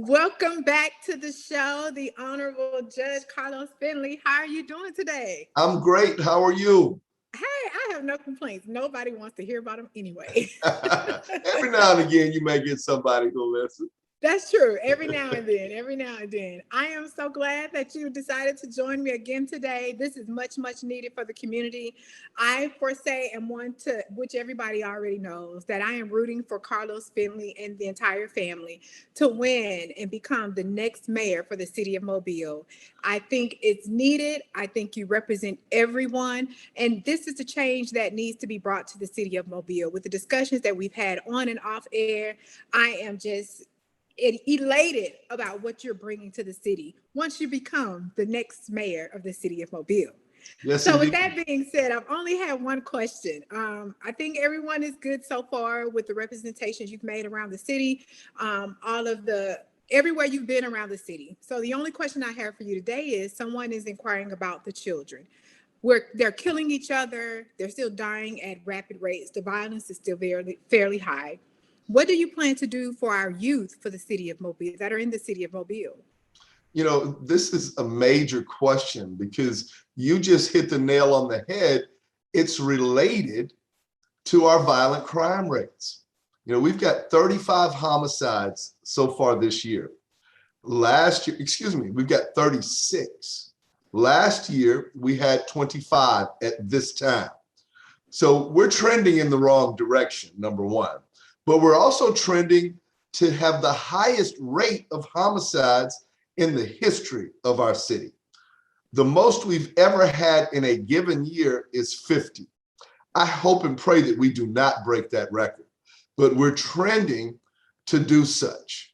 Welcome back to the show, the Honorable Judge Karlos Finley. How are you doing today? I'm great. How are you? Hey, I have no complaints. Nobody wants to hear about them anyway. Every now and again, you may get somebody who'll listen. That's true. Every now and then, every now and then. I am so glad that you decided to join me again today. This is much, much needed for the community. I, for say, am one to which everybody already knows that I am rooting for Carlos Finley and the entire family to win and become the next mayor for the city of Mobile. I think it's needed. I think you represent everyone. And this is the change that needs to be brought to the city of Mobile. With the discussions that we've had on and off air, I am just elated about what you're bringing to the city once you become the next mayor of the city of Mobile. Yes, So with indeed. that being said, I've only had one question. I think everyone is good so far with the representations you've made around the city, all of the everywhere you've been around the city. So the only question I have for you today is someone is inquiring about the children. Where they're killing each other, they're still dying at rapid rates. The violence is still fairly high. What do you plan to do for our youth for the city of Mobile that are in the city of Mobile? This is a major question because you just hit the nail on the head. It's related to our violent crime rates. We've got 35 homicides so far this year. Last year, we've got 36. Last year, we had 25 at this time. So we're trending in the wrong direction, number one. But we're also trending to have the highest rate of homicides in the history of our city. The most we've ever had in a given year is 50. I hope and pray that we do not break that record, but we're trending to do such.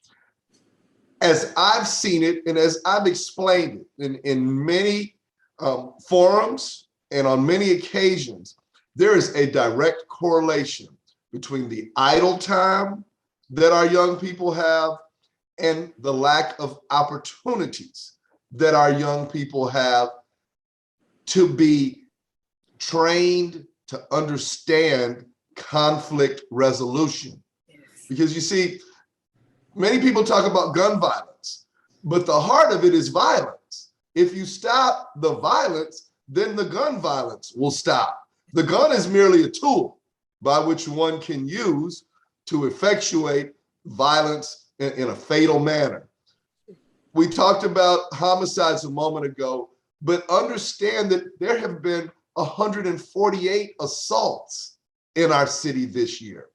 As I've seen it and as I've explained it in many forums and on many occasions, there is a direct correlation between the idle time that our young people have and the lack of opportunities that our young people have to be trained to understand conflict resolution. Because you see, many people talk about gun violence, but the heart of it is violence. If you stop the violence, then the gun violence will stop. The gun is merely a tool by which one can use to effectuate violence in a fatal manner. We talked about homicides a moment ago, but understand that there have been 148 assaults in our city this year.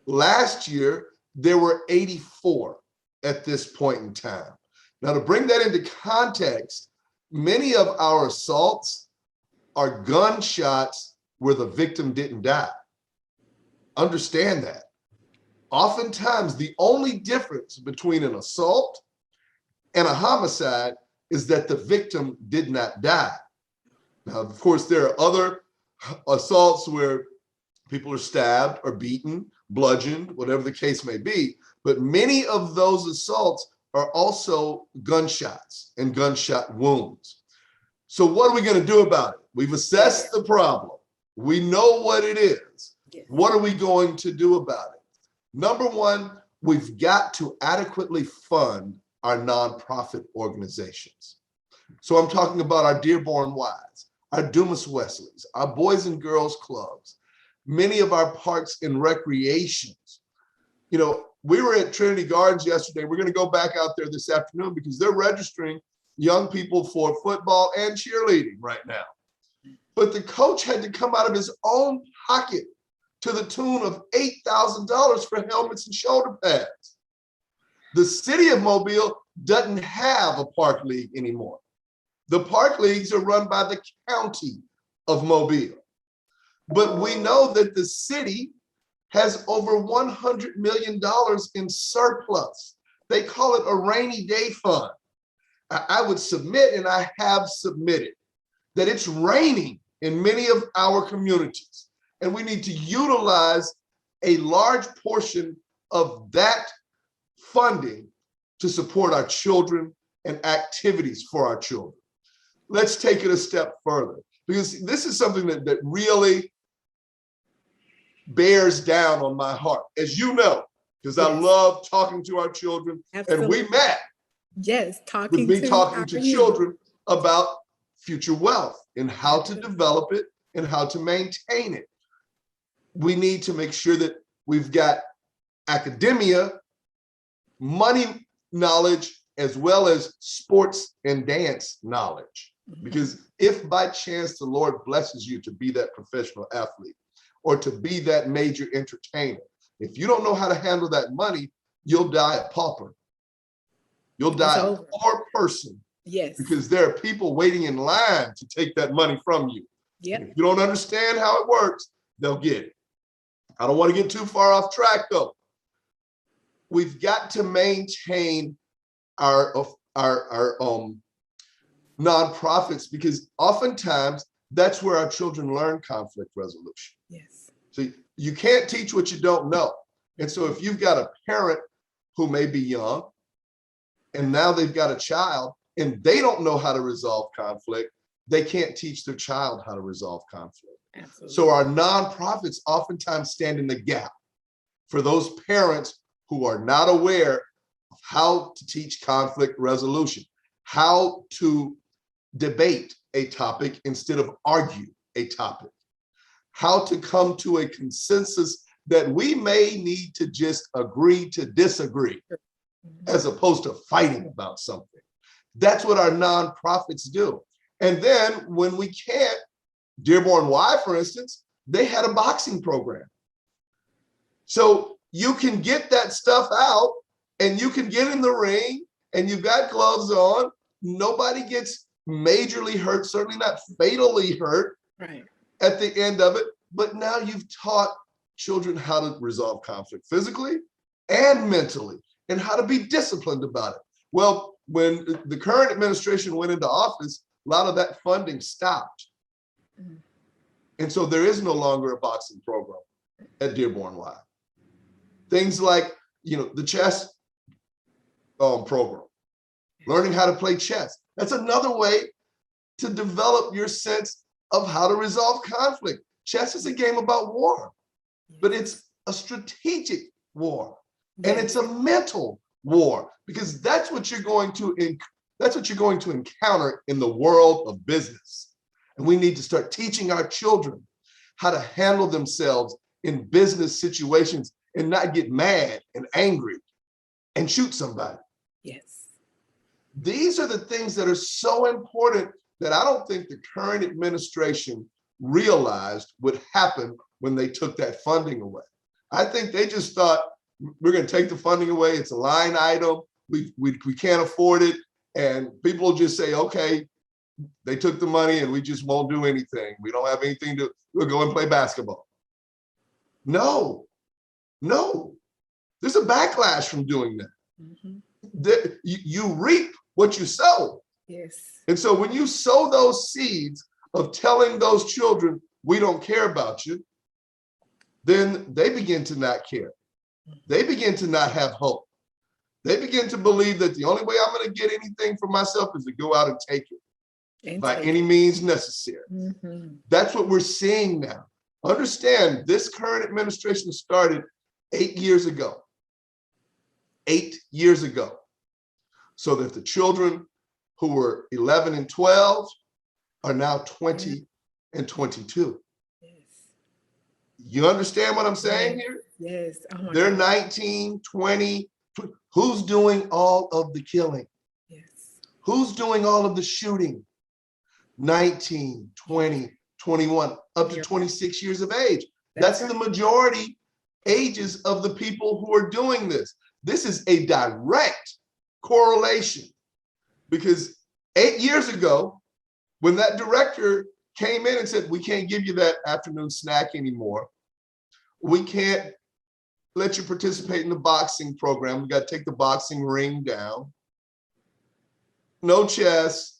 Last year, there were 84 at this point in time. Now, to bring that into context, many of our assaults are gunshots where the victim didn't die. Understand that. Oftentimes, the only difference between an assault and a homicide is that the victim did not die. Now, of course, there are other assaults where people are stabbed or beaten, bludgeoned, whatever the case may be. But many of those assaults are also gunshots and gunshot wounds. So what are we going to do about it? We've assessed the problem. We know what it is. What are we going to do about it? Number one, we've got to adequately fund our nonprofit organizations. So I'm talking about our Dearborn Wides, our Dumas Wesleys, our Boys and Girls Clubs, many of our parks and recreations. We were at Trinity Gardens yesterday. We're going to go back out there this afternoon because they're registering young people for football and cheerleading right now. But the coach had to come out of his own pocket to the tune of $8,000 for helmets and shoulder pads. The city of Mobile doesn't have a park league anymore. The park leagues are run by the county of Mobile. But we know that the city has over $100 million in surplus. They call it a rainy day fund. I would submit, and I have submitted, that it's raining in many of our communities. And we need to utilize a large portion of that funding to support our children and activities for our children. Let's take it a step further, because this is something that really bears down on my heart. As you know, because I Yes. love talking to our children. Absolutely. And we met Yes, with talking me to talking our to youth. children about future wealth and how to Absolutely. develop it and how to maintain it. We need to make sure that we've got academia, money knowledge, as well as sports and dance knowledge. Because if by chance the Lord blesses you to be that professional athlete or to be that major entertainer, if you don't know how to handle that money, you'll die a pauper. You'll die a poor person. Yes. Because there are people waiting in line to take that money from you. Yep. If you don't understand how it works, they'll get it. I don't want to get too far off track though. We've got to maintain our nonprofits, because oftentimes that's where our children learn conflict resolution. Yes. So you can't teach what you don't know. And so if you've got a parent who may be young and now they've got a child and they don't know how to resolve conflict, they can't teach their child how to resolve conflict. Absolutely. So our nonprofits oftentimes stand in the gap for those parents who are not aware of how to teach conflict resolution, how to debate a topic instead of argue a topic, how to come to a consensus that we may need to just agree to disagree as opposed to fighting about something. That's what our nonprofits do. And then when we can't, Dearborn Y, for instance, they had a boxing program. So you can get that stuff out and you can get in the ring and you've got gloves on. Nobody gets majorly hurt, certainly not fatally hurt at the end of it. But now you've taught children how to resolve conflict physically and mentally and how to be disciplined about it. Well, when the current administration went into office, a lot of that funding stopped. And so there is no longer a boxing program at Dearborn Y. Things like, the chess program, learning how to play chess. That's another way to develop your sense of how to resolve conflict. Chess is a game about war, but it's a strategic war, and it's a mental war, because that's what you're going to encounter in the world of business. And we need to start teaching our children how to handle themselves in business situations and not get mad and angry and shoot somebody. Yes. These are the things that are so important that I don't think the current administration realized would happen when they took that funding away. I think they just thought, we're going to take the funding away. It's a line item. We can't afford it. And people will just say, okay, they took the money and we just won't do anything. We don't have anything to, we'll go and play basketball. No. There's a backlash from doing that. You reap what you sow. Yes. And so when you sow those seeds of telling those children, we don't care about you, then they begin to not care. They begin to not have hope. They begin to believe that the only way I'm going to get anything for myself is to go out and take it by any means necessary. That's what we're seeing now. Understand, this current administration started 8 years ago. 8 years ago. So that the children who were 11 and 12 are now 20 and 22. You understand what I'm saying here? Yes. Oh They're 19, 20. Who's doing all of the killing? Yes. Who's doing all of the shooting? 19, 20, 21, up to 26 years of age. That's the majority ages of the people who are doing this. This is a direct correlation, because 8 years ago, when that director came in and said, we can't give you that afternoon snack anymore. We can't let you participate in the boxing program. We got to take the boxing ring down. No chess,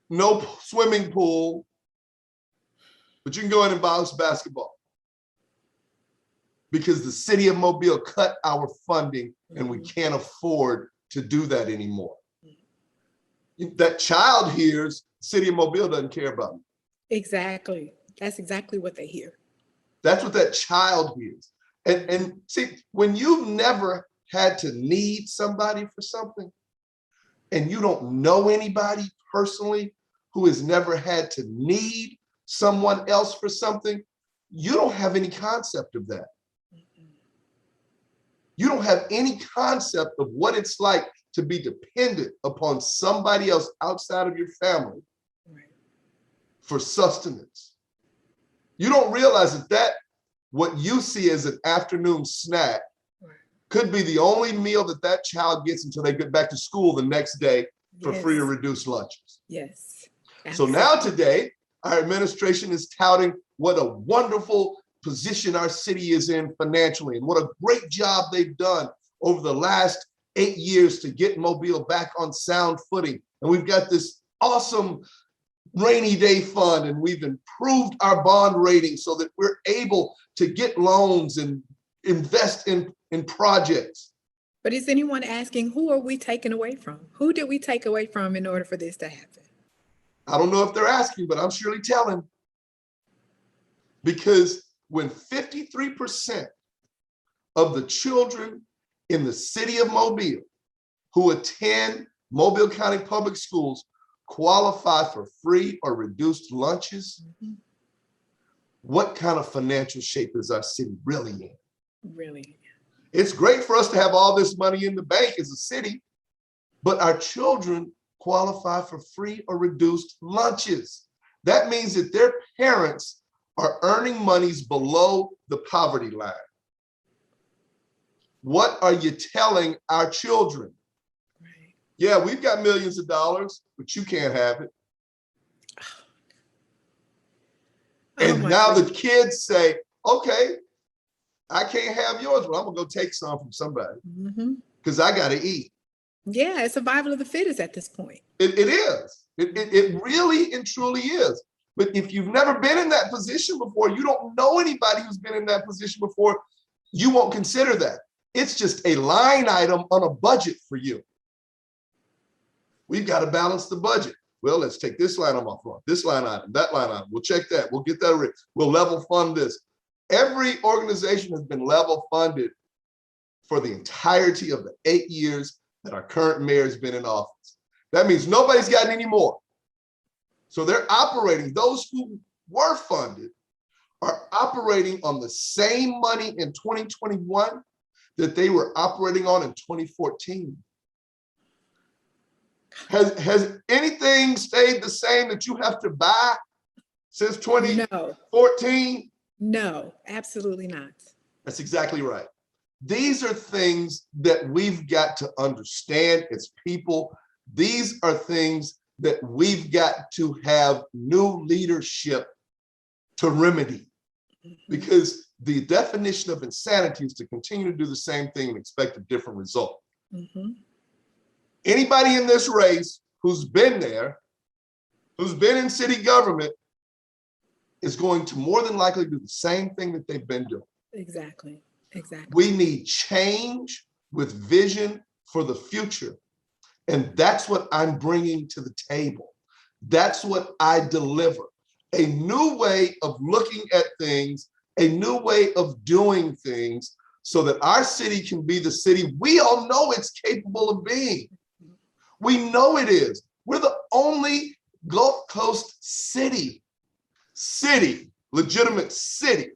no swimming pool, but you can go in and bounce basketball. Because the city of Mobile cut our funding and we can't afford to do that anymore. That child hears, city of Mobile doesn't care about me. Exactly. That's exactly what they hear. That's what that child hears. And see, when you've never had to need somebody for something, and you don't know anybody personally who has never had to need someone else for something, you don't have any concept of that. You don't have any concept of what it's like to be dependent upon somebody else outside of your family for sustenance. You don't realize that what you see as an afternoon snack could be the only meal that child gets until they get back to school the next day for free or reduced lunches. Yes. So now today, our administration is touting what a wonderful position our city is in financially and what a great job they've done over the last 8 years to get Mobile back on sound footing. And we've got this awesome rainy day fund, and we've improved our bond rating so that we're able to get loans and invest in projects. But is anyone asking, who are we taking away from? Who did we take away from in order for this to happen? I don't know if they're asking, but I'm surely telling. Because when 53% of the children in the city of Mobile who attend Mobile County Public Schools qualify for free or reduced lunches, what kind of financial shape is our city really in? Really? It's great for us to have all this money in the bank as a city, but our children qualify for free or reduced lunches. That means that their parents are earning monies below the poverty line. What are you telling our children? Right. Yeah, we've got millions of dollars, but you can't have it. And now the kids say, okay, I can't have yours, but I'm gonna go take some from somebody because I gotta eat. Yeah, it's survival of the fittest at this point. It is. It really and truly is. But if you've never been in that position before, you don't know anybody who's been in that position before, you won't consider that. It's just a line item on a budget for you. We've got to balance the budget. Well, let's take this line item off, this line item, that line item. We'll check that. We'll get that. We'll level fund this. Every organization has been level funded for the entirety of the 8 years that our current mayor has been in office. That means nobody's gotten any more. So they're operating, those who were funded are operating on the same money in 2021 that they were operating on in 2014. Has anything stayed the same that you have to buy since 2014? No, absolutely not. That's exactly right. These are things that we've got to understand as people. These are things that we've got to have new leadership to remedy, because the definition of insanity is to continue to do the same thing and expect a different result. Anybody in this race who's been there, who's been in city government, is going to more than likely do the same thing that they've been doing. Exactly. We need change with vision for the future. And that's what I'm bringing to the table. That's what I deliver. A new way of looking at things, a new way of doing things, so that our city can be the city we all know it's capable of being. We know it is. We're the only Gulf Coast city, legitimate city,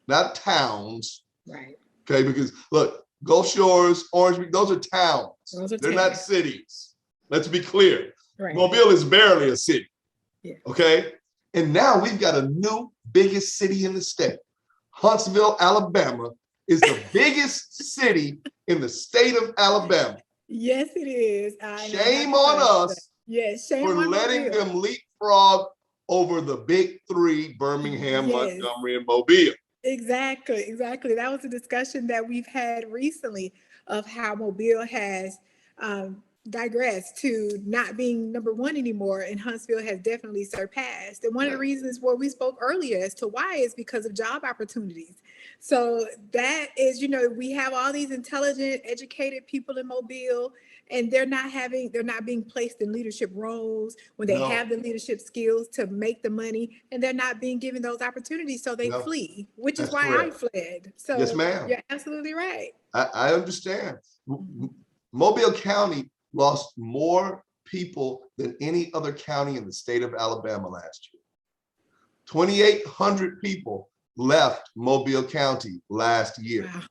not towns. Right. Okay, because look, Gulf Shores, Orange Beach, those are towns. They're not cities. Let's be clear. Right. Mobile is barely a city. Yeah. Okay. And now we've got a new biggest city in the state. Huntsville, Alabama is the biggest city in the state of Alabama. Yes, it is. Shame on us. Yes, shame for on letting Mobile. them leapfrog over the big three, Birmingham, Montgomery, and Mobile. Exactly. That was a discussion that we've had recently of how Mobile has digress to not being number one anymore, and Huntsville has definitely surpassed. And one of the reasons what we spoke earlier as to why is because of job opportunities. So that is, we have all these intelligent, educated people in Mobile, and they're not being placed in leadership roles when they No, have the leadership skills to make the money, and they're not being given those opportunities. So they no, flee, which is that's why I correct. fled. Yes, So ma'am. you're absolutely right. I understand. Mhm. Mobile County lost more people than any other county in the state of Alabama last year. 2,800 people left Mobile County last year. Wow.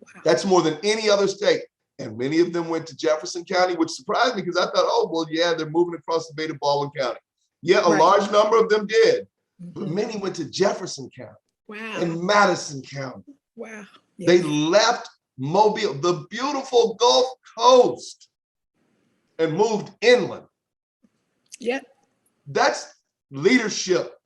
Wow. That's more than any other state. And many of them went to Jefferson County, which surprised me because I thought, oh, well, yeah, they're moving across the bay to Baldwin County. Yeah, a Right. large number of them did, but Mhm. many went to Jefferson County Wow. and Madison County. Wow. They Yes. left Mobile, the beautiful Gulf Coast, and moved inland. Yep. That's leadership.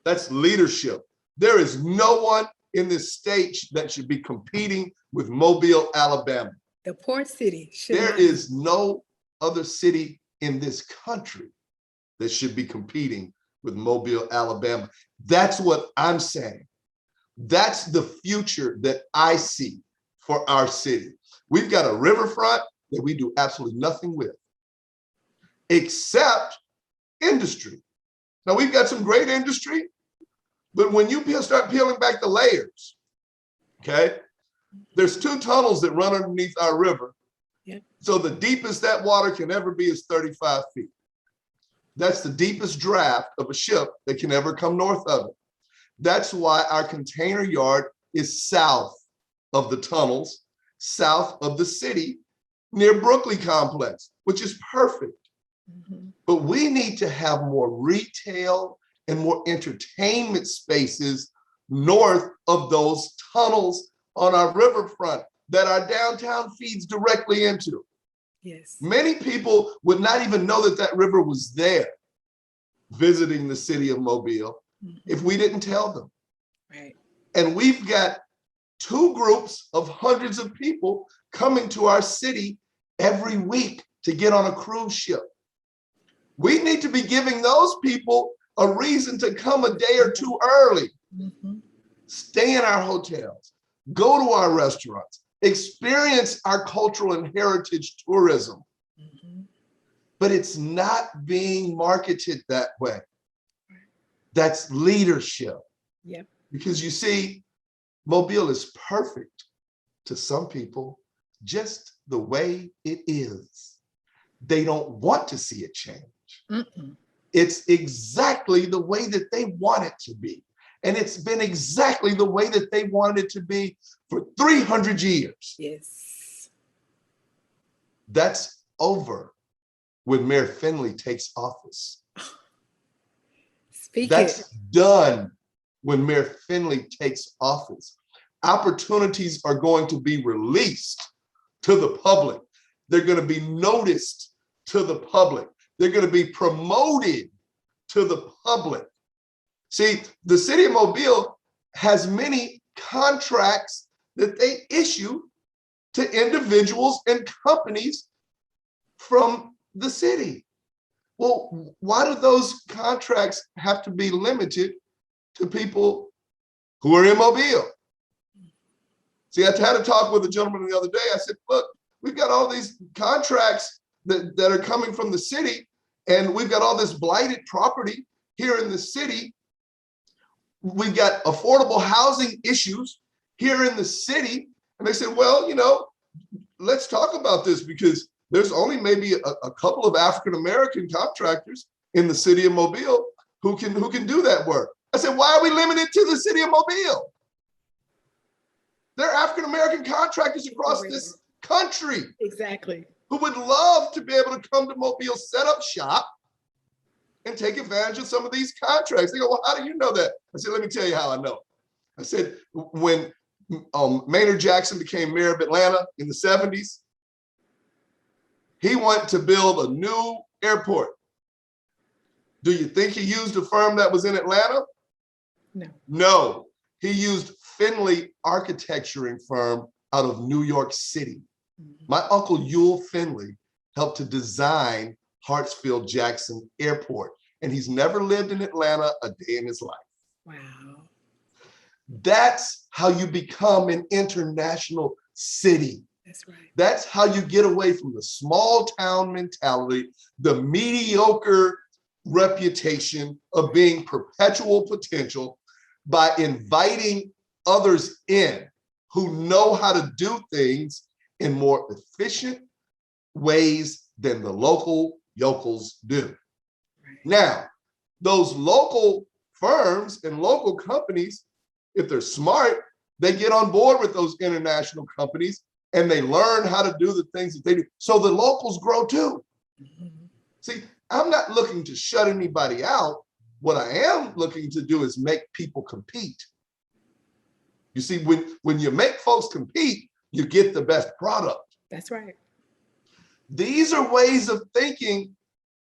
That's leadership. There is no one in this state that should be competing with Mobile, Alabama. The port city should There not is no other city in this country that should be competing with Mobile, Alabama. That's what I'm saying. That's the future that I see for our city. We've got a riverfront that we do absolutely nothing with, except industry. Now, we've got some great industry, but when you start peeling back the layers, okay, there's 2 tunnels that run underneath our river. Yep. So the deepest that water can ever be is 35 feet. That's the deepest draft of a ship that can ever come north of it. That's why our container yard is south of the tunnels, south of the city, near Brooklyn Complex, which is perfect. Mm-hmm. But we need to have more retail and more entertainment spaces north of those tunnels on our riverfront that our downtown feeds directly into. Yes. Many people would not even know that that river was there visiting the city of Mobile if we didn't tell them. Right. And we've got 2 groups of hundreds of people coming to our city every week to get on a cruise ship. We need to be giving those people a reason to come a day or 2 early, stay in our hotels, go to our restaurants, experience our cultural and heritage tourism. But it's not being marketed that way. That's leadership. Yep. Because you see, Mobile is perfect to some people just the way it is. They don't want to see it change. Mm-mm. It's exactly the way that they want it to be. And it's been exactly the way that they wanted it to be for 300 years. Yes. That's over when Mayor Finley takes office. Speak That's it. done when Mayor Finley takes office. Opportunities are going to be released to the public. They're going to be noticed to the public. They're going to be promoted to the public. See, the city of Mobile has many contracts that they issue to individuals and companies from the city. Well, why do those contracts have to be limited to people who are in Mobile? See, I had a talk with a gentleman the other day. I said, look, we've got all these contracts that are coming from the city, and we've got all this blighted property here in the city. We've got affordable housing issues here in the city. And they said, well, let's talk about this, because there's only maybe a couple of African-American contractors in the city of Mobile who can do that work. I said, why are we limited to the city of Mobile? There are African-American contractors across this country. Exactly. Who would love to be able to come to Mobile, set up shop, and take advantage of some of these contracts. They go, well, how do you know that? I said, let me tell you how I know. I said, when Maynard Jackson became mayor of Atlanta in the 70s, he wanted to build a new airport. Do you think he used a firm that was in Atlanta? No. No, he used Finley architecturing firm out of New York City. My uncle Yule Finley helped to design Hartsfield-Jackson Airport, and he's never lived in Atlanta a day in his life. Wow. That's how you become an international city. That's right. That's how you get away from the small town mentality, the mediocre reputation of being perpetual potential, by inviting others in who know how to do things in more efficient ways than the local yokels do. Right. Now, those local firms and local companies, if they're smart, they get on board with those international companies and they learn how to do the things that they do. So the locals grow too. Mm-hmm. See, I'm not looking to shut anybody out. What I am looking to do is make people compete. You see, when you make folks compete, you get the best product. That's right. These are ways of thinking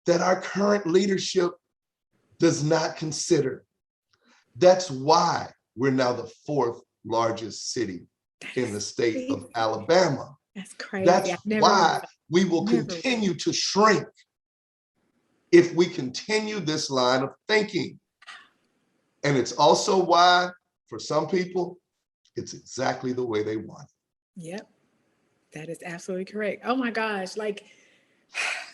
that our current leadership does not consider. That's why we're now the 4th largest city in the state of Alabama. That's crazy. That's why we will continue to shrink if we continue this line of thinking. And it's also why, for some people, it's exactly the way they want it. Yep. That is absolutely correct. Oh my gosh. Like,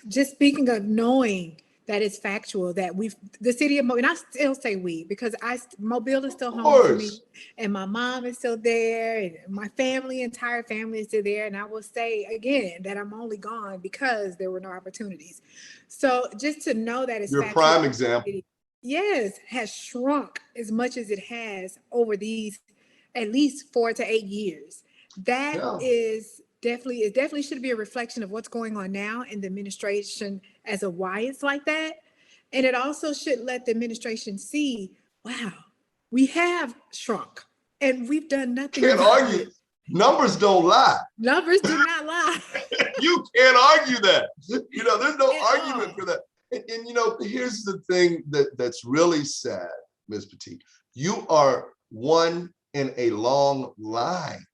just speaking of knowing that it's factual, that the city of Mobile, and I still say we, because Mobile is still home for me, and my mom is still there, and my entire family is still there. And I will say again that I'm only gone because there were no opportunities. So just to know that it's your factual, prime example. Yes, has shrunk as much as it has over these at least 4 to 8 years. That is definitely, it definitely should be a reflection of what's going on now in the administration as to why it's like that. And it also should let the administration see, wow, we have shrunk and we've done nothing. Can't argue. Numbers don't lie. Numbers do not lie. You can't argue that. You know, there's no argument for that. And you know, here's the thing that's really sad, Ms. Petit. You are one in a long line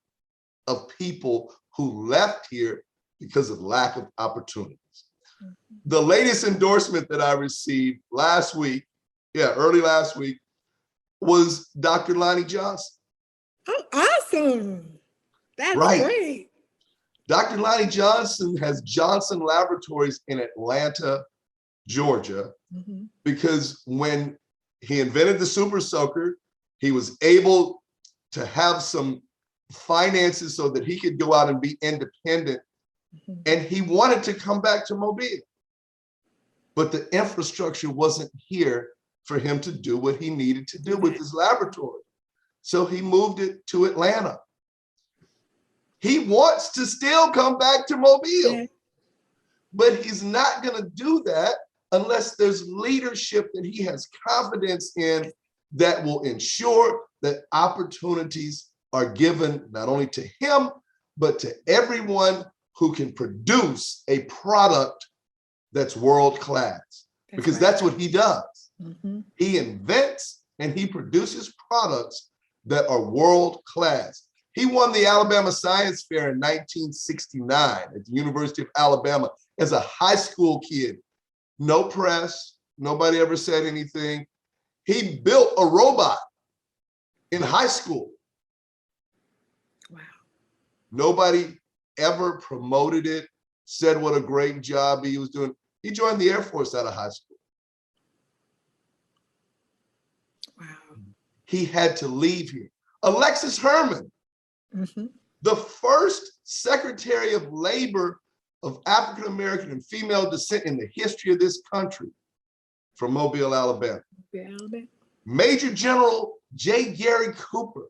of people who left here because of lack of opportunities. Mm-hmm. The latest endorsement that I received last week, early last week, was Dr. Lonnie Johnson. Oh, awesome. That's great. Dr. Lonnie Johnson has Johnson Laboratories in Atlanta, Georgia, because when he invented the Super Soaker, he was able to have some finances so that he could go out and be independent. And he wanted to come back to Mobile, but the infrastructure wasn't here for him to do what he needed to do with his laboratory. So he moved it to Atlanta. He wants to still come back to Mobile, but he's not going to do that unless there's leadership that he has confidence in that will ensure that opportunities are given not only to him, but to everyone who can produce a product that's world class. Because that's what he does. He invents and he produces products that are world class. He won the Alabama Science Fair in 1969 at the University of Alabama as a high school kid. No press, nobody ever said anything. He built a robot in high school. Wow. Nobody ever promoted it, said what a great job he was doing. He joined the Air Force out of high school. Wow. He had to leave here. Alexis Herman, the first Secretary of Labor of African American and female descent in the history of this country, from Mobile, Alabama. Major General J. Gary Cooper,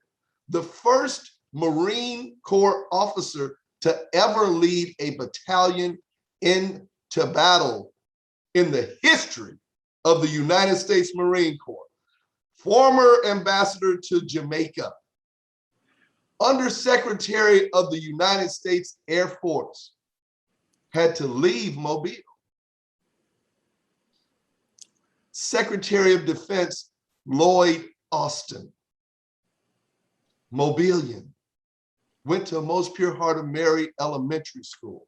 the first Marine Corps officer to ever lead a battalion into battle in the history of the United States Marine Corps. Former ambassador to Jamaica, Undersecretary of the United States Air Force, had to leave Mobile. Secretary of Defense Lloyd Austin, Mobilian. went to Most Pure Heart of Mary Elementary School,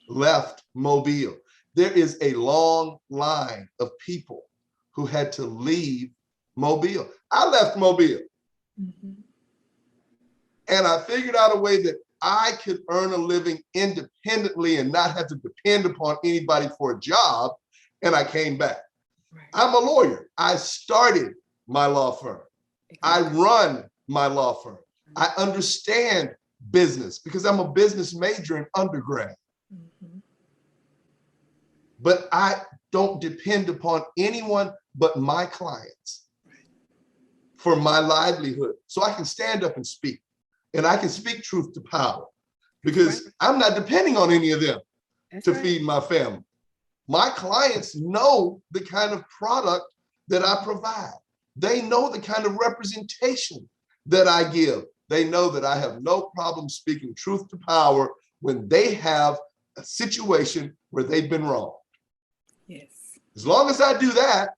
left Mobile. There is a long line of people who had to leave Mobile. I left Mobile. Mm-hmm. And I figured out a way that I could earn a living independently and not have to depend upon anybody for a job. And I came back. Right. I'm a lawyer. I started my law firm. Exactly. I run my law firm. I understand business because I'm a business major in undergrad. Mm-hmm. But I don't depend upon anyone but my clients for my livelihood. So I can stand up and speak, and I can speak truth to power because I'm not depending on any of them to feed my family. My clients know the kind of product that I provide. They know the kind of representation that I give. They know that I have no problem speaking truth to power when they have a situation where they've been wrong. Yes. As long as I do that,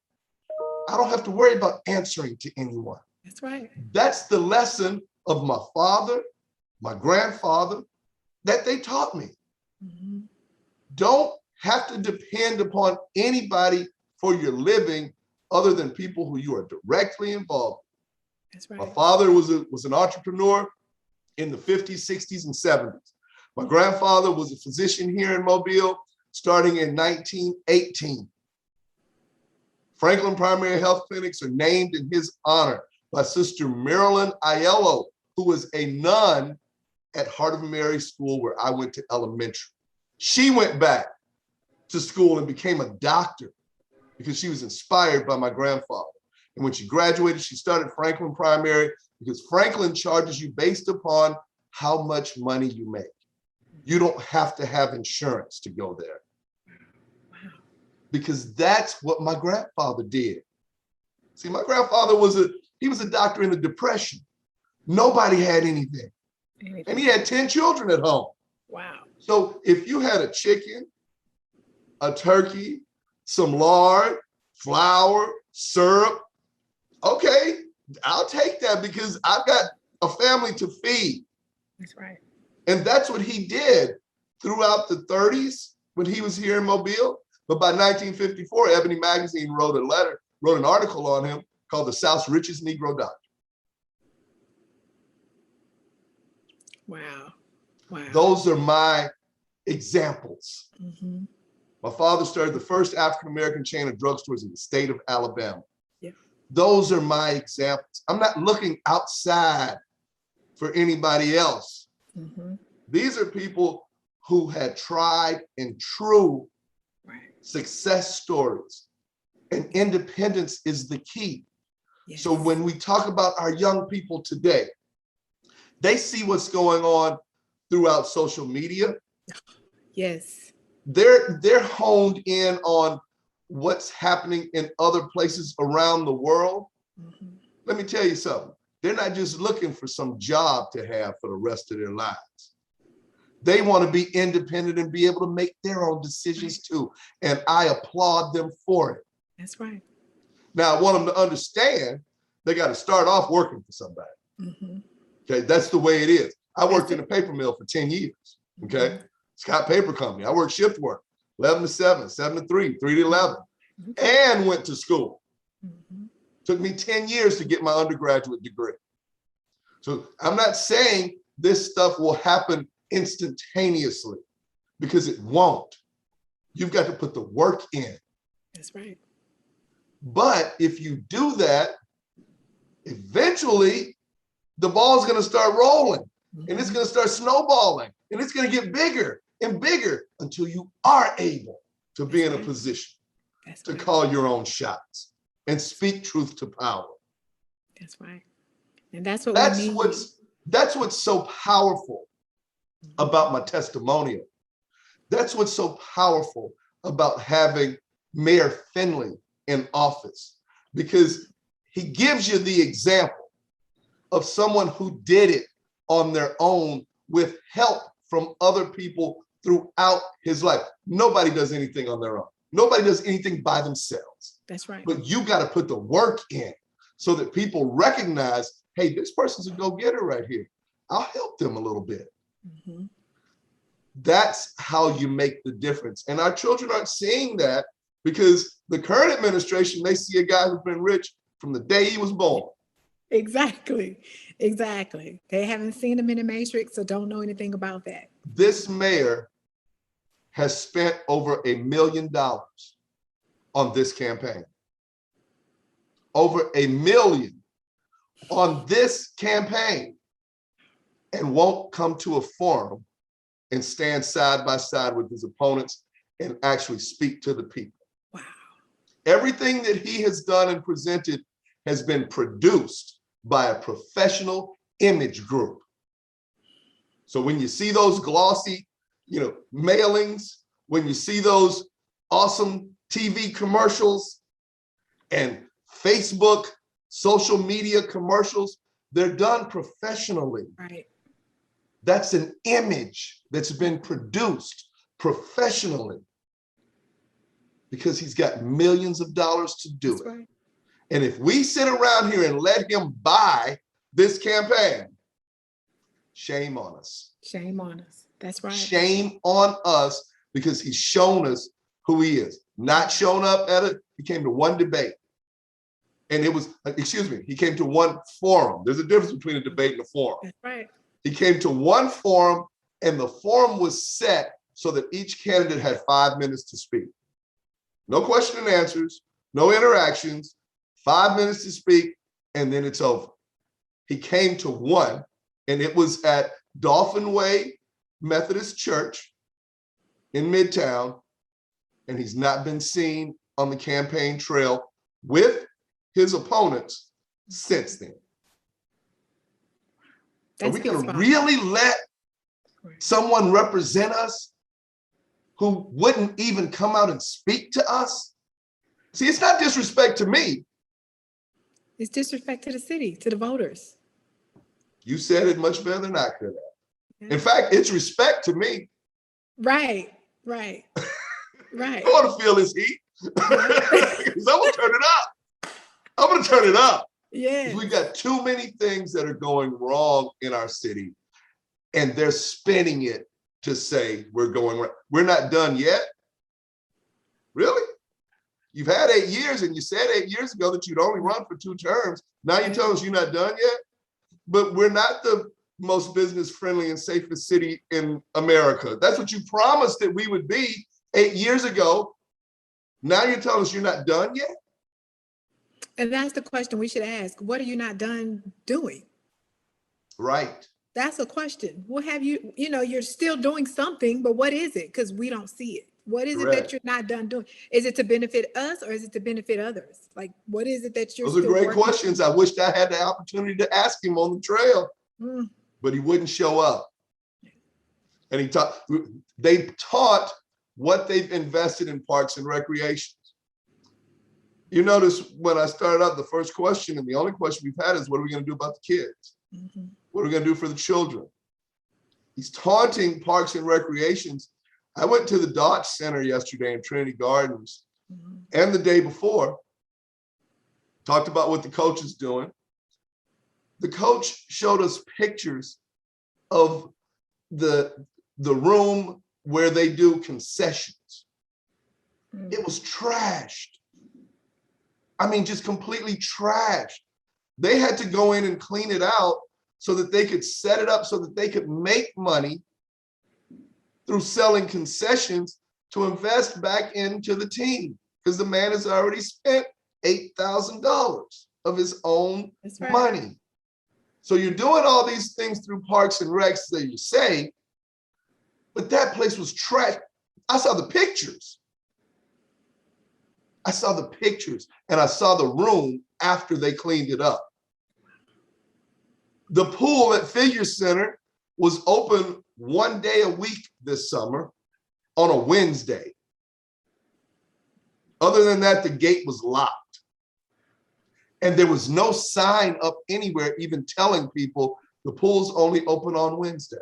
I don't have to worry about answering to anyone. That's right. That's the lesson of my father, my grandfather, that they taught me. Mm-hmm. Don't have to depend upon anybody for your living other than people who you are directly involved with. That's right. My father was an entrepreneur in the 50s, 60s, and 70s. My grandfather was a physician here in Mobile starting in 1918. Franklin Primary Health Clinics are named in his honor by Sister Marilyn Aiello, who was a nun at Heart of Mary School where I went to elementary. She went back to school and became a doctor because she was inspired by my grandfather. And when she graduated, she started Franklin Primary because Franklin charges you based upon how much money you make. You don't have to have insurance to go there. Wow. Because that's what my grandfather did. See, my grandfather was a doctor in the Depression. Nobody had anything. And he had 10 children at home. Wow. So if you had a chicken, a turkey, some lard, flour, syrup, okay, I'll take that because I've got a family to feed. That's right. And that's what he did throughout the 30s when he was here in Mobile. But by 1954, Ebony Magazine wrote an article on him called The South's Richest Negro Doctor. Wow. Wow. Those are my examples. Mm-hmm. My father started the first African-American chain of drugstores in the state of Alabama. Yeah. Those are my examples. I'm not looking outside for anybody else. Mm-hmm. These are people who had tried and true success stories. And independence is the key. Yes. So when we talk about our young people today, they see what's going on throughout social media. Yes. They're honed in on what's happening in other places around the world. Mm-hmm. Let me tell you something. They're not just looking for some job to have for the rest of their lives. They want to be independent and be able to make their own decisions too. And I applaud them for it. That's right. Now, I want them to understand they got to start off working for somebody. Mm-hmm. Okay, that's the way it is. I worked in a paper mill for 10 years. Okay, mm-hmm. Scott Paper Company. I worked shift work, 11 to 7, 7 to 3, 3 to 11, and went to school. Mm-hmm. Took me 10 years to get my undergraduate degree. So I'm not saying this stuff will happen instantaneously because it won't. You've got to put the work in. That's right. But if you do that, eventually the ball's going to start rolling, mm-hmm. and it's going to start snowballing, and it's going to get bigger and bigger until you are able to be in a position to call your own shots and speak truth to power. That's right. And that's what we need. That's what's so powerful about my testimonial. That's what's so powerful about having Mayor Finley in office, because he gives you the example of someone who did it on their own with help from other people throughout his life. Nobody does anything on their own. Nobody does anything by themselves. That's right. But you got to put the work in so that people recognize, hey, this person's a go-getter right here. I'll help them a little bit. Mhm. That's how you make the difference. And our children aren't seeing that because the current administration, they see a guy who's been rich from the day he was born. Exactly. Exactly. They haven't seen him in the Matrix, so don't know anything about that. This mayor has spent over $1 million on this campaign. Over $1 million on this campaign, and won't come to a forum and stand side by side with his opponents and actually speak to the people. Wow. Everything that he has done and presented has been produced by a professional image group. So when you see those glossy, mailings, when you see those awesome TV commercials and Facebook, social media commercials, they're done professionally. Right. That's an image that's been produced professionally because he's got millions of dollars to do it. Right. And if we sit around here and let him buy this campaign, shame on us. Shame on us. That's right. Shame on us, because he's shown us who he is. Not shown up at it. He came to one debate. And he came to one forum. There's a difference between a debate and a forum. That's right. He came to one forum, and the forum was set so that each candidate had 5 minutes to speak. No question and answers, no interactions, 5 minutes to speak, and then it's over. He came to one, and it was at Dolphin Way Methodist Church in Midtown, and he's not been seen on the campaign trail with his opponents since then. Are we going to really let someone represent us who wouldn't even come out and speak to us? See, it's not disrespect to me. It's disrespect to the city, to the voters. You said it much better than I could have. Yeah. In fact, it's respect to me. Right. Right. I want to feel his heat. Because I'm going to turn it up. I'm going to turn it up. Yeah. We got too many things that are going wrong in our city, and they're spinning it to say we're going right. We're not done yet. Really? You've had 8 years, and you said 8 years ago that you'd only run for 2 terms. Now you're telling us you're not done yet? But we're not the most business friendly and safest city in America. That's what you promised that we would be 8 years ago. Now you're telling us you're not done yet? And that's the question we should ask. What are you not done doing? Right. That's a question. What have you're still doing something, but what is it? Because we don't see it. What is it that you're not done doing? Is it to benefit us, or is it to benefit others? Like, what is it that you're Those are great questions. I wished I had the opportunity to ask him on the trail, but he wouldn't show up. And they taught what they've invested in parks and recreation. You notice when I started out, the first question and the only question we've had is, what are we going to do about the kids? Mm-hmm. What are we going to do for the children? He's taunting parks and recreations. I went to the Dodge Center yesterday in Trinity Gardens, and the day before, talked about what the coach is doing. The coach showed us pictures of the room where they do concessions. It was trashed. I mean, just completely trashed. They had to go in and clean it out so that they could set it up so that they could make money through selling concessions to invest back into the team, because the man has already spent $8,000 of his own money. So you're doing all these things through parks and recs that you say, but that place was trash. I saw the pictures. I saw the pictures, and I saw the room after they cleaned it up. The pool at Figure Center was open 1 day a week this summer on a Wednesday. Other than that, the gate was locked. And there was no sign up anywhere even telling people the pool's only open on Wednesday.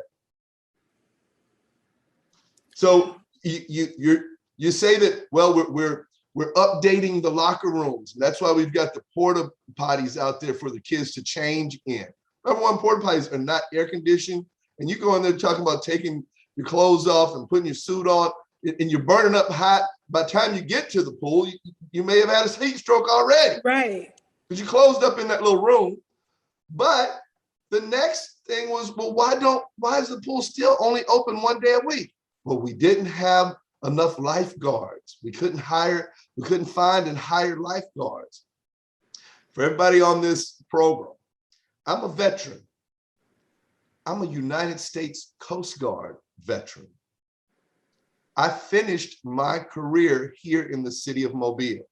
So you say that, well, we're updating the locker rooms. That's why we've got the porta potties out there for the kids to change in. Number one, porta potties are not air conditioned. And you go in there talking about taking your clothes off and putting your suit on, and you're burning up hot. By the time you get to the pool, you may have had a heat stroke already. Right. Because you closed up in that little room. But the next thing was, well, why is the pool still only open 1 day a week? Well, we didn't have enough lifeguards. We couldn't find and hire lifeguards. For everybody on this program, I'm a veteran. I'm a United States Coast Guard veteran. I finished my career here in the city of Mobile,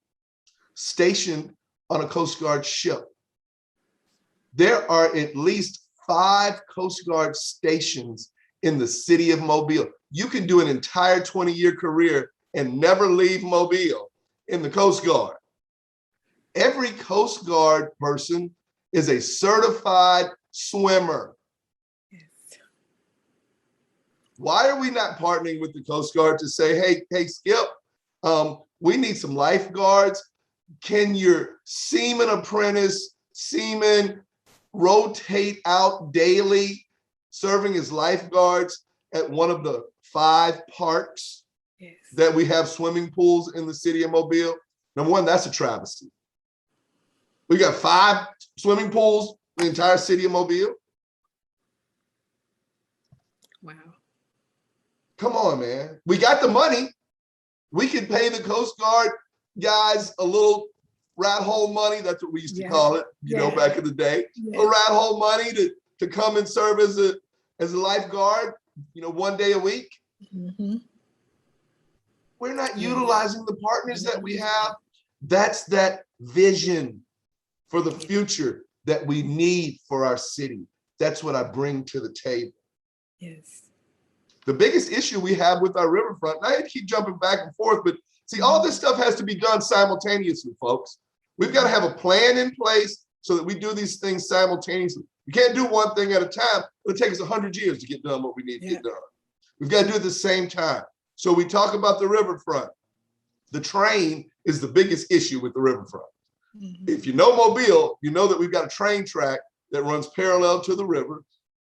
stationed on a Coast Guard ship. There are at least 5 Coast Guard stations in the city of Mobile. You can do an entire 20-year career and never leave Mobile in the Coast Guard. Every Coast Guard person is a certified swimmer. Yes. Why are we not partnering with the Coast Guard to say, hey, Skip, we need some lifeguards. Can your seaman apprentice, seaman rotate out daily, serving as lifeguards at one of the 5 parks that we have swimming pools in the city of Mobile? Number one, that's a travesty. We got 5 swimming pools in the entire city of Mobile. Wow. Come on, man. We got the money. We could pay the Coast Guard guys a little rat hole money. That's what we used to call it, you know, back in the day. A rat hole money to come and serve as a lifeguard, 1 day a week. Mm-hmm. We're not utilizing the partners that we have. That's that vision for the future that we need for our city. That's what I bring to the table. Yes. The biggest issue we have with our riverfront, and I hate to keep jumping back and forth, but see, all this stuff has to be done simultaneously, folks. We've got to have a plan in place so that we do these things simultaneously. You can't do one thing at a time. It'll take us 100 years to get done what we need to get done. We've got to do it at the same time. So we talk about the riverfront. The train is the biggest issue with the riverfront. Mm-hmm. If you know Mobile, you know that we've got a train track that runs parallel to the river.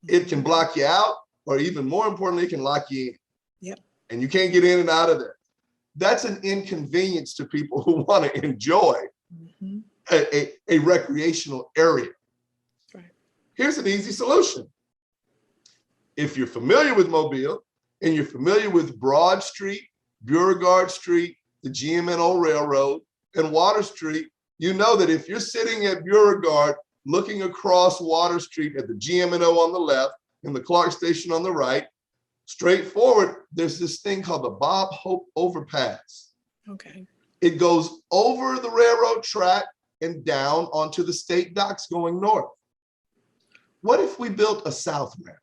It can block you out, or even more importantly, it can lock you in. Yep. And you can't get in and out of there. That's an inconvenience to people who want to enjoy a recreational area. Right. Here's an easy solution. If you're familiar with Mobile and you're familiar with Broad Street, Beauregard Street, the GM&O Railroad, and Water Street, you know that if you're sitting at Beauregard looking across Water Street at the GM&O on the left and the Clark Station on the right, straight forward, there's this thing called the Bob Hope Overpass. Okay. It goes over the railroad track and down onto the state docks going north. What if we built a south ramp?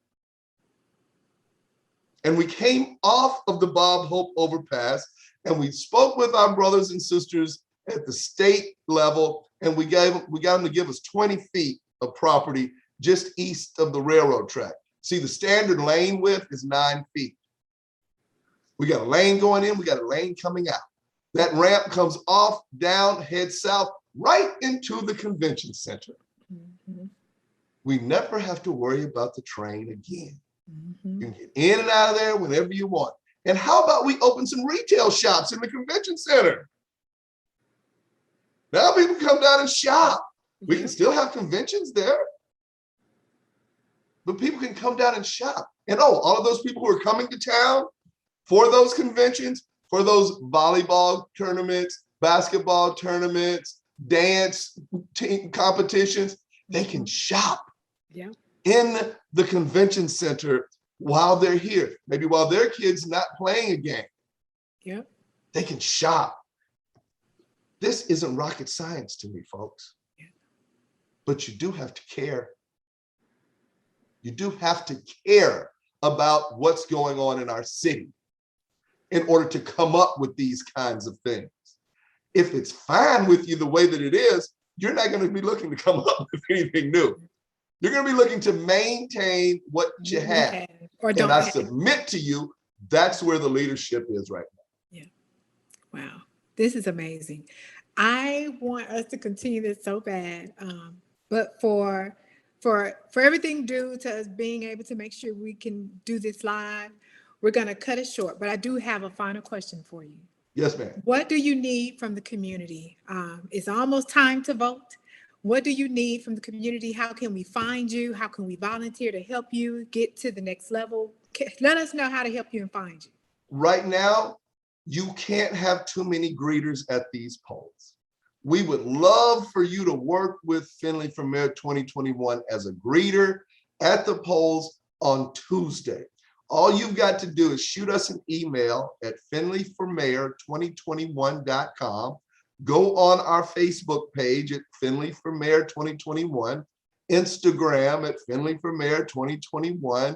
And we came off of the Bob Hope Overpass and we spoke with our brothers and sisters at the state level, and we got them to give us 20 feet of property just east of the railroad track. See, the standard lane width is 9 feet. We got a lane going in, we got a lane coming out. That ramp comes off, down, heads south, right into the convention center. Mm-hmm. We never have to worry about the train again. Mm-hmm. You can get in and out of there whenever you want. And how about we open some retail shops in the convention center? Now people come down and shop. We can still have conventions there, but people can come down and shop. And all of those people who are coming to town for those conventions, for those volleyball tournaments, basketball tournaments, dance team competitions, they can shop in the convention center while they're here. Maybe while their kid's not playing a game. They can shop. This isn't rocket science to me, folks. But you do have to care. You do have to care about what's going on in our city in order to come up with these kinds of things. If it's fine with you the way that it is, you're not going to be looking to come up with anything new. You're going to be looking to maintain what you have. Or don't. And I submit to you, that's where the leadership is right now. Wow. This is amazing. I want us to continue this so bad. But for for everything due to us being able to make sure we can do this live, we're going to cut it short. But I do have a final question for you. Yes, ma'am. What do you need from the community? It's almost time to vote. What do you need from the community? How can we find you? How can we volunteer to help you get to the next level? Let us know how to help you and find you. Right now, you can't have too many greeters at these polls. We would love for you to work with Finley for Mayor 2021 as a greeter at the polls on Tuesday. All you've got to do is shoot us an email at finleyformayor2021.com. Go on our Facebook page at Finley for Mayor 2021, Instagram at Finley for Mayor 2021,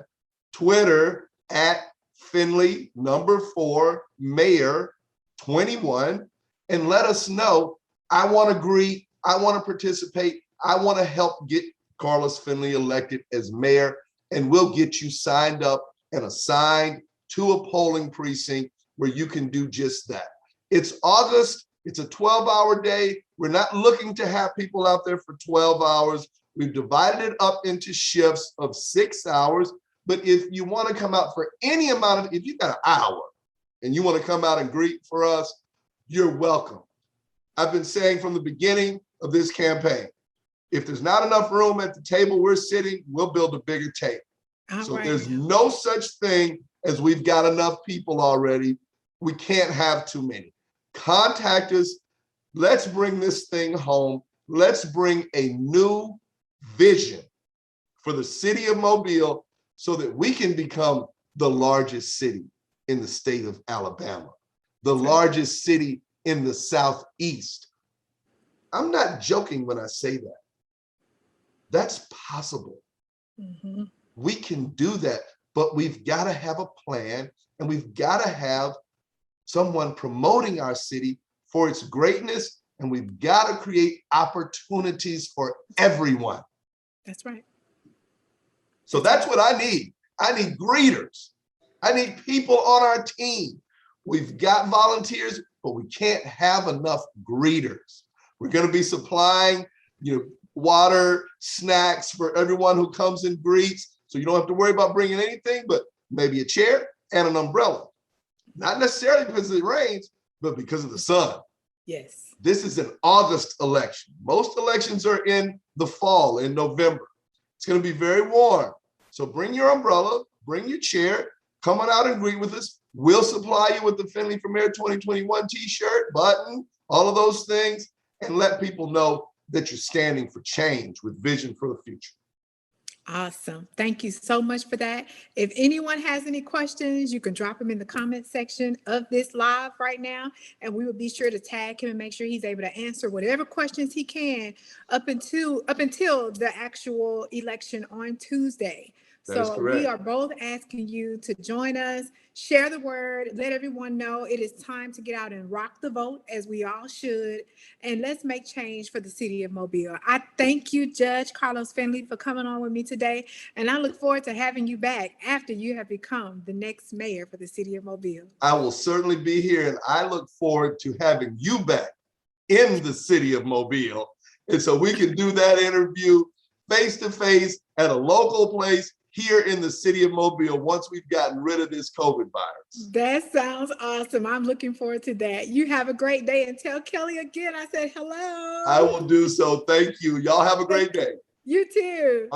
Twitter at Finley Mayor 21, and let us know. I want to greet, I want to participate, I want to help get Karlos Finley elected as mayor, and we'll get you signed up and assigned to a polling precinct where you can do just that. It's August, it's a 12-hour day. We're not looking to have people out there for 12 hours. We've divided it up into shifts of 6 hours. But if you want to come out for any amount of, if you've got an hour and you want to come out and greet for us, you're welcome. I've been saying from the beginning of this campaign, if there's not enough room at the table we're sitting, we'll build a bigger table. So there's no such thing as we've got enough people already. We can't have too many. Contact us. Let's bring this thing home. Let's bring a new vision for the city of Mobile so that we can become the largest city in the state of Alabama, the largest city in the Southeast. I'm not joking when I say that. That's possible. Mm-hmm. We can do that, but we've got to have a plan, and we've got to have someone promoting our city for its greatness, and we've got to create opportunities for everyone. That's right. So that's what I need. I need greeters. I need people on our team. We've got volunteers, but we can't have enough greeters. We're going to be supplying, water, snacks for everyone who comes and greets. So you don't have to worry about bringing anything but maybe a chair and an umbrella. Not necessarily because it rains, but because of the sun. Yes. This is an August election. Most elections are in the fall, in November. It's going to be very warm. So bring your umbrella, bring your chair, come on out and greet with us. We'll supply you with the Finley for Mayor 2021 t-shirt, button, all of those things, and let people know that you're standing for change with vision for the future. Awesome. Thank you so much for that. If anyone has any questions, you can drop them in the comment section of this live right now, and we will be sure to tag him and make sure he's able to answer whatever questions he can up until the actual election on Tuesday. So we are both asking you to join us, share the word, let everyone know it is time to get out and rock the vote, as we all should, and let's make change for the city of Mobile. I thank you, Judge Karlos Finley, for coming on with me today, and I look forward to having you back after you have become the next mayor for the city of Mobile. I will certainly be here, and I look forward to having you back in the city of Mobile, and so we can do that interview face-to-face at a local place here in the city of Mobile once we've gotten rid of this COVID virus. That sounds awesome. I'm looking forward to that. You have a great day, and tell Kelly again I said hello. I will do so. Thank you. Y'all have a great day. You too.